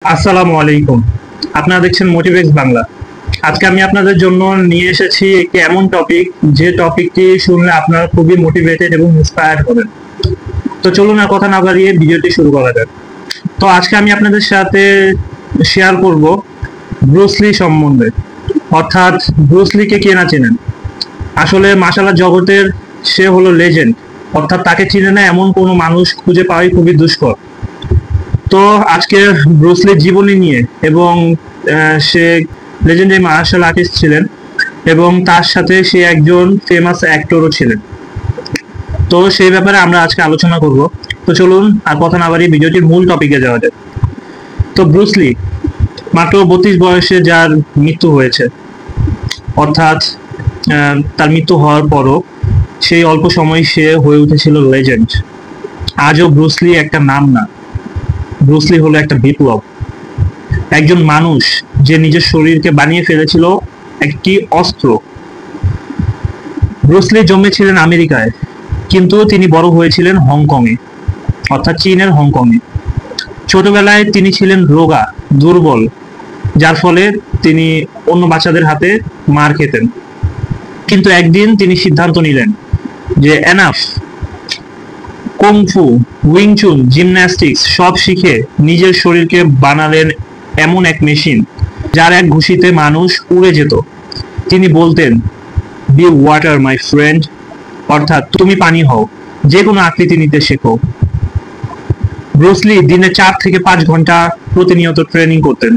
আসসালামু আলাইকুম। আপনারা দেখছেন মোটিভেক্স বাংলা। আজকে আমি আপনাদের জন্য নিয়ে এসেছি একটি এমন টপিক, যে টপিকটি শুনলে আপনারা খুবই মোটিভেটেড এবং ইন্সপায়ার্ড হবেন। তো চলুন আর কথা না বাড়িয়ে ভিডিওটি শুরু করা যাক। তো আজকে আমি আপনাদের সাথে শেয়ার করব ব্রুস লি সম্বন্ধে, অর্থাৎ ব্রুস লিকে কে না চেনেন। আসলে মার্শাল আর্ট জগতের সে হলো লেজেন্ড, অর্থাৎ তাকে চিনে না এমন কোনো মানুষ খুঁজে পাওয়াই খুবই দুষ্কর। তো আজকে ব্রুস লির জীবনী নিয়ে এবং সে লেজেন্ডারি মার্শাল আর্টিস্ট ছিলেন এবং তার সাথে সে একজন ফেমাস অ্যাক্টরও ছিলেন। তো সেই ব্যাপারে আমরা আজকে আলোচনা করব। তো চলুন আর কথা না বাড়িয়ে ভিডিওটির মূল টপিকে যাওয়া যাক। তো ব্রুস লি মাত্র 32 বয়সে যার মৃত্যু হয়েছে, অর্থাৎ তার মৃত্যু হওয়ার পরও সেই অল্প সময় সে হয়ে উঠেছিল লেজেন্ড। আজও ব্রুস লি একটা নাম না, ব্রুস লি হলো একটা বিপ্লব, একজন মানুষ যে নিজের শরীরকে বানিয়ে ফেলেছিল একটি অস্ত্র। ব্রুস লি জন্মেছিলেন আমেরিকায়, কিন্তু তিনি বড় হয়েছিলেন হংকংয়ে, অর্থাৎ চীনের হংকংয়ে। ছোটবেলায় তিনি ছিলেন রোগা, দুর্বল, যার ফলে তিনি অন্য বাচ্চাদের হাতে মার খেতেন। কিন্তু একদিন তিনি সিদ্ধান্ত নিলেন যে এনাফ, কুংফু, উইংচুন, জিমন্যাস্টিক্স সব শিখে নিজের শরীরকে বানালেন এমন এক মেশিন, যার এক ঘুষিতে মানুষ উড়ে যেত। তিনি বলতেন, বি ওয়াটার মাই ফ্রেন্ড, অর্থাৎ তুমি পানি হও, যে কোনো আকৃতি নিতে শেখো। ব্রুস লি দিনে 4 থেকে 5 ঘন্টা প্রতিনিয়ত ট্রেনিং করতেন।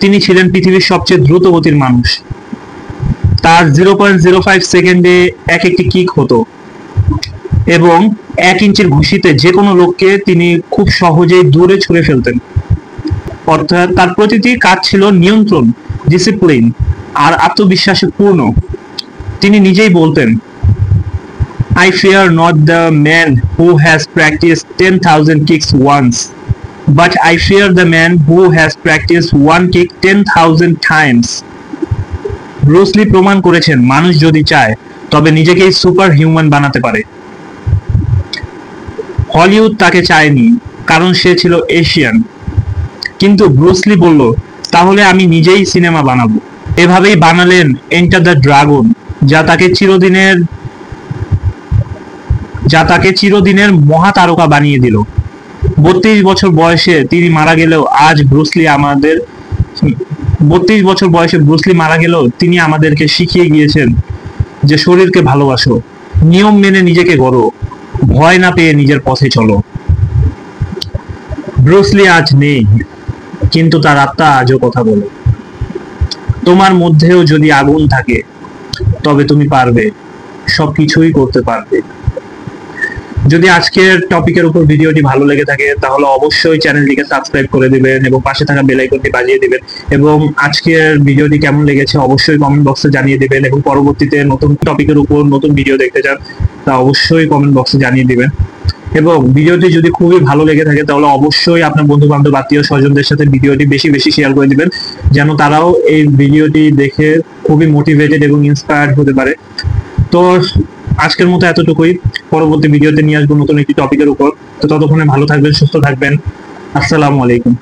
তিনি ছিলেন পৃথিবীর সবচেয়ে দ্রুত গতির মানুষ। তার 0.05 সেকেন্ডে এক একটি কিক হতো এবং 1 ইঞ্চির ঘুষিতে যে কোনো লোককে তিনি খুব সহজেই দূরে ছুঁড়ে ফেলতেন। অর্থাৎ তার প্রতিটি কাজ ছিল নিয়ন্ত্রণ, ডিসিপ্লিন আর আত্মবিশ্বাসে পূর্ণ। তিনি নিজেই বলতেন, I fear not the man who has practiced 10,000 kicks once, but I fear the man who has practiced one kick 10,000 times. Bruce লি প্রমাণ করেছেন, মানুষ যদি চায় তবে নিজেকেই সুপার হিউম্যান বানাতে পারে। হলিউড তাকে চায়নি, কারণ সে ছিল এশিয়ান। কিন্তু ব্রুস লি বলল, তাহলে আমি নিজেই সিনেমা বানাবো। এভাবেই বানালেন এন্টার দ্য ড্রাগন, যা তাকে চিরদিনের মহাতারকা বানিয়ে দিল। 32 বছর বয়সে তিনি মারা গেলেও আজ ব্রুস লি 32 বছর বয়সে ব্রুস লি মারা গেলেও তিনি আমাদেরকে শিখিয়ে গিয়েছেন যে শরীরকে ভালোবাসো, নিয়ম মেনে নিজেকে গড়ো, ভয় না পেয়ে নিজের পথে চলো। ব্রুস লি আজ নেই, কিন্তু তার আত্মা আজও কথা বলে। তোমার মধ্যেও যদি আগুন থাকে, তবে তুমি পারবে, সবকিছুই করতে পারবে। যদি আজকের টপিকের উপর ভিডিওটি ভালো লেগে থাকে, তাহলে অবশ্যই চ্যানেলটিকে সাবস্ক্রাইব করে দিবেন এবং পাশে থাকা বেল আইকনটি বাজিয়ে দিবেন। এবং আজকের ভিডিওটি কেমন লেগেছে অবশ্যই কমেন্ট বক্সে জানিয়ে দিবেন, এবং পরবর্তীতে নতুন টপিকের উপর নতুন ভিডিও দেখতে চান তা অবশ্যই কমেন্ট বক্সে জানিয়ে দিবেন। এবং ভিডিওটি যদি খুবই ভালো লেগে থাকে, তাহলে অবশ্যই আপনার বন্ধু বান্ধব, আত্মীয় স্বজনদের সাথে ভিডিওটি বেশি বেশি শেয়ার করে দিবেন, যেন তারাও এই ভিডিওটি দেখে খুবই মোটিভেটেড এবং ইন্সপায়ার্ড হতে পারে। তো আজকের মতো এতটুকুই। পরবর্তী ভিডিওতে নিয়ে আসবো নতুন একটি টপিকের উপর। তো ততক্ষণে ভালো থাকবেন, সুস্থ থাকবেন। আসসালামু আলাইকুম।